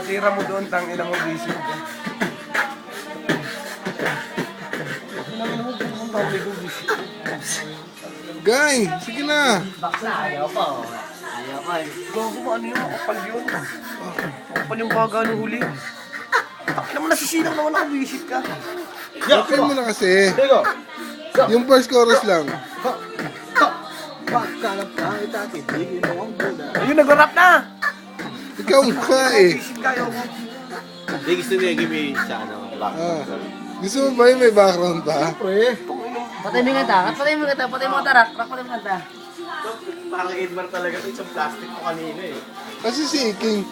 Patira mo doon, tangina mo busy. Guy, sige na. Ayaw pa, oh. Ayaw pa. Gago ba ano yun? Kapal yun. Kapal yung baga ng huli. Tangina mo, nasisilang naman ako, visit ka. Okay mo na kasi. Yung first chorus lang. Ayun, nag-rap na! Ikaw nga eh. Visit kayo mo. Hindi gusto niya give sa ano, Ah. Gusto mo ba yung may background pa? Patay mo yung kanta. Patay mo yung kanta. Patay mo yung kanta. Rock mo yung kanta. Parang Edmar talaga ito sa plastic ko kanina eh. Kasi si Iking.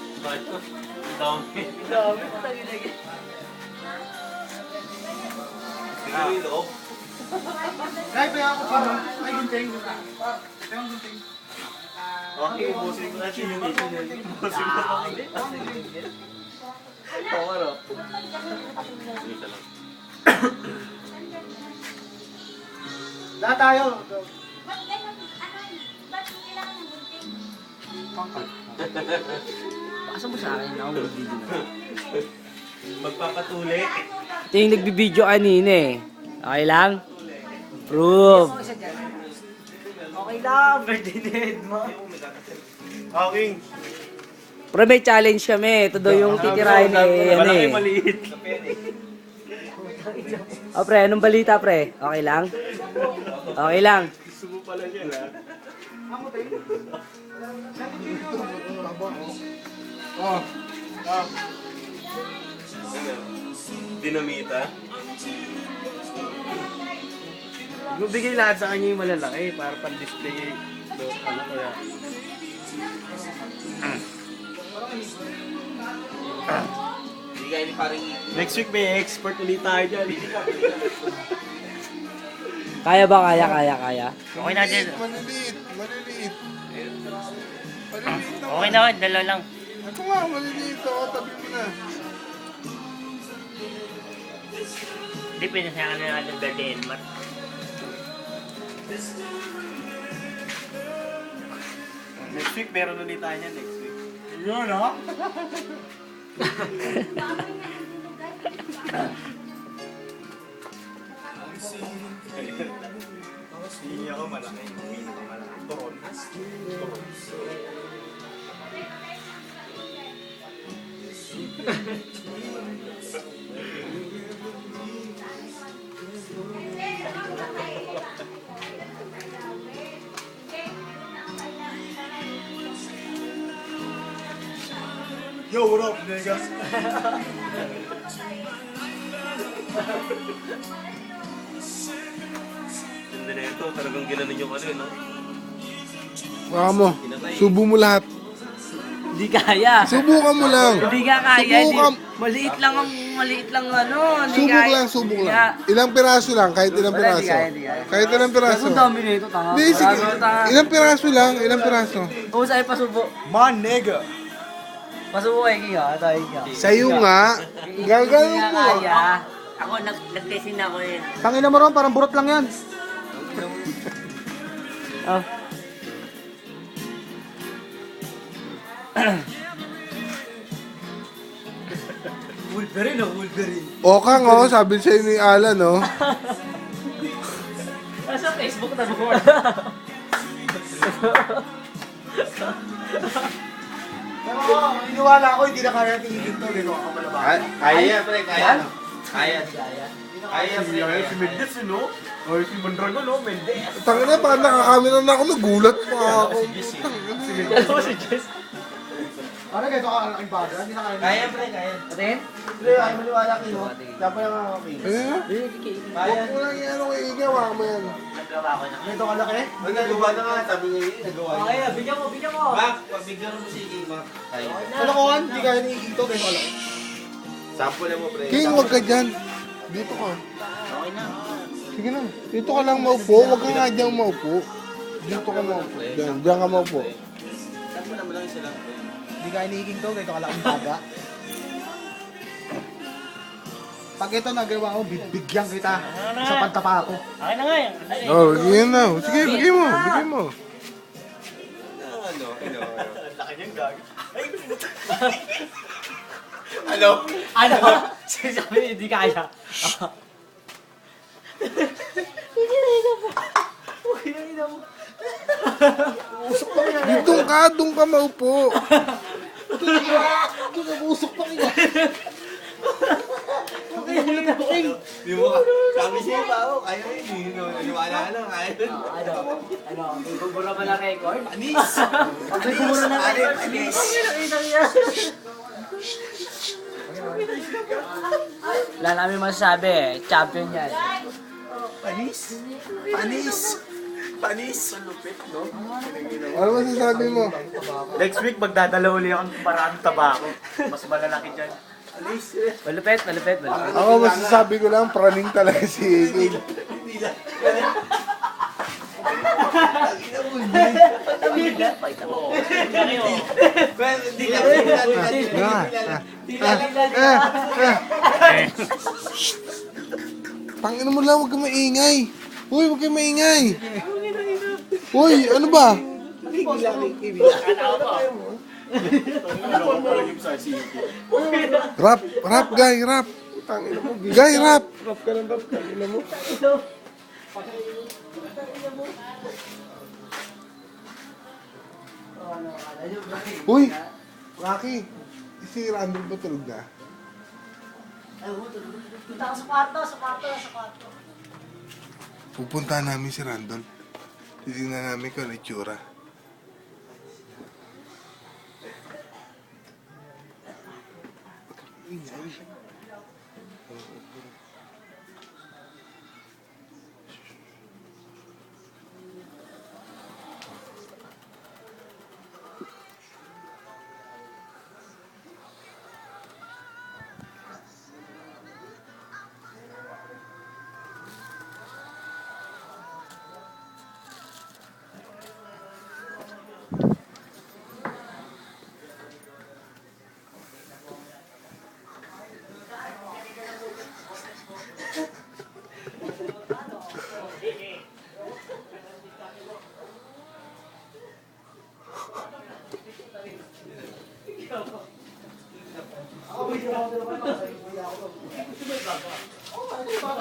Dami. Dami, patay lagi. Tingnan mo yung loob. Okay, ubusin ko na siya yung ito niya. Ubusin ko na siya. Oo, ano? Dito lang. Lahat tayo. Pasa mo sa akin. Ako mag-video na. Magpapatuloy. Ito yung nagbibideo kanina eh. Okay lang? Prove. Okay lang. Birthday mo. Okay. Pero may challenge kami. Ito daw yung titirahin eh. Ano Malaki eh. maliit. O pre, anong balita pre? Okay lang? Okay lang. Gusto mo pala niya ha? Oh. Dinamita. Bigay lahat sa kanya yung malalaki para pan-display. Ano kaya? Hindi kaya ni parang Next week may expert ulit tayo dyan. Kaya ba? Kaya. Okay na din. Maliliit. Maliliit. Okay na, dalawa lang. Ako nga, maliliit ako. Tabi mo na. Hindi, pinasayakan na natin birthday Elmar. Next week meron ulit tayo niyan next week. Yun, no? hindi ako malaki. Hindi ako malaki. Turon. Yo, what up, niggas? Ganda na ito. Talagang ginanon yung ano, no? Baka mo. Subo mo lahat. Hindi kaya. Subukan mo lang. Hindi nga kaya. Subukan. Maliit lang ano. Hindi Subok kaya. lang, subok Hindi lang. Ilang piraso lang, kahit ilang Wala, piraso. di kaya, di kaya. Kahit ilang piraso. Ang dami nito, tanga. Hindi, sige. Ilang piraso lang, ilang piraso. Oo, sa'yo pasubo. Man, nigga! Pasubo kay King ha. Tayo ka. Sa'yo nga, gagawin Hindi nga ko. kaya. Ako, nag-testing na ako eh. Tangina mo ron, parang burot lang yan. Oh. Wolverine o Wolverine? Okang oh, sabi sa'yo ni Alan oh. Nasa Facebook na mo. Pero iniwala ko, hindi na kaya tingin to. Gano'n ako malabas. Kaya, pre. Kaya. Kaya. Kaya, pre. Si Mendes, no? O si Mondragon, no? Mendes. Tangina, parang nakakamera na ako, nagulat pa ako. Alam mo si Jess. Ano ganito ka kalaking baga? Hindi na kaya. Kaya, pre. Kaya. Patingin? Hindi, ay maniwala kayo. Dapat lang ako kayo. Eh, Kaya. huwag mo lang yan ako igawa mo yan. Nagawa ko na. Ganito kalaki? May nagawa na nga. Sabi niya yun, nagawa niya. Okay, bigyan mo. Mac, pabigyan mo si King, Mac. Kaya. Kalokohan, hindi kaya niigito. Ganito kalaki. Sample mo, pre. King, huwag ka dyan. Dito ka. Okay na. Sige na. Dito ka lang maupo. Huwag ka nga dyan maupo. Dito ka maupo. Diyan ka maupo. Sample naman lang isa lang. Hindi kaya niiging to. Ganito kalaking baga. Pag ito nagawa ko, bigyan kita. Sa pantapa ako. Okay na nga yan. Oh, bigyan na. Sige, bigyan mo. Bigyan mo. Ano, ano. Laki niyang gag. Ano? Ano? Sabi, hindi kaya. Doon ka maupo. Di mo ka. Sabi siya pa ako. Kaya yun. Naniwala ka lang. Kaya yun. Ano? May gumura ba na record? Panis! May gumura na record? Panis! Wala namin masasabi eh. Champion yan. Panis! Panis! Panis! Malupit, no? Ano masasabi mo? Next week, magdadala uli akong maraming tabako. Mas malalaki dyan. Panis! Malupit, malupit, malupit. Ako masasabi ko lang, praning talaga si Egil. Hindi na. Hindi Tangina mo lang, huwag kang maingay. Uy, huwag kang maingay. Uy, ano ba? Rap, guy, rap. Guy, rap. Uy, Rocky, si Randall ba tulog na? Punta ka sa kwarto. Pupunta namin si Randall. Titignan namin kung ano itsura.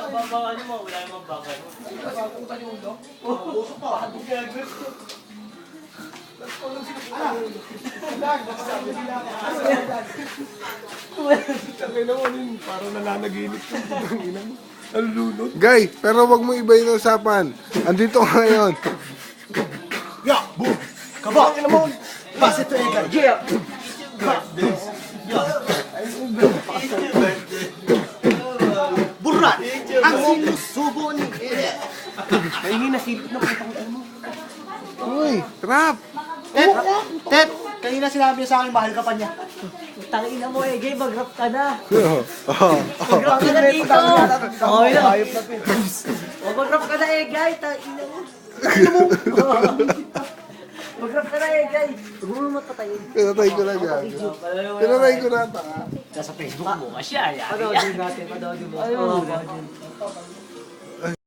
Babawalan mo, wala namang bakal. Guy, pero wag mo iba yung usapan. Andito ka ngayon. Kaba! Ano mo? Base to Edgar. Yeah! Burat! Ang sinusubo ni Edgar. Maingin na silip na putang ina mo. Uy, rap. Tet! Kanina sinabi niya sa akin, mahal ka pa niya. Tangina mo eh, gay, mag-rap ka na. Mag-rap ka na dito. Okay lang. Hayop na pin. Mag-rap ka na eh, gay. Tangina mo. Mag-rap ka na eh, gay. Huwag mo naman patayin. Pinatay ko na yan. Pinatay ko na. Sa Facebook mo, siya. Panoodin natin, panoodin mo.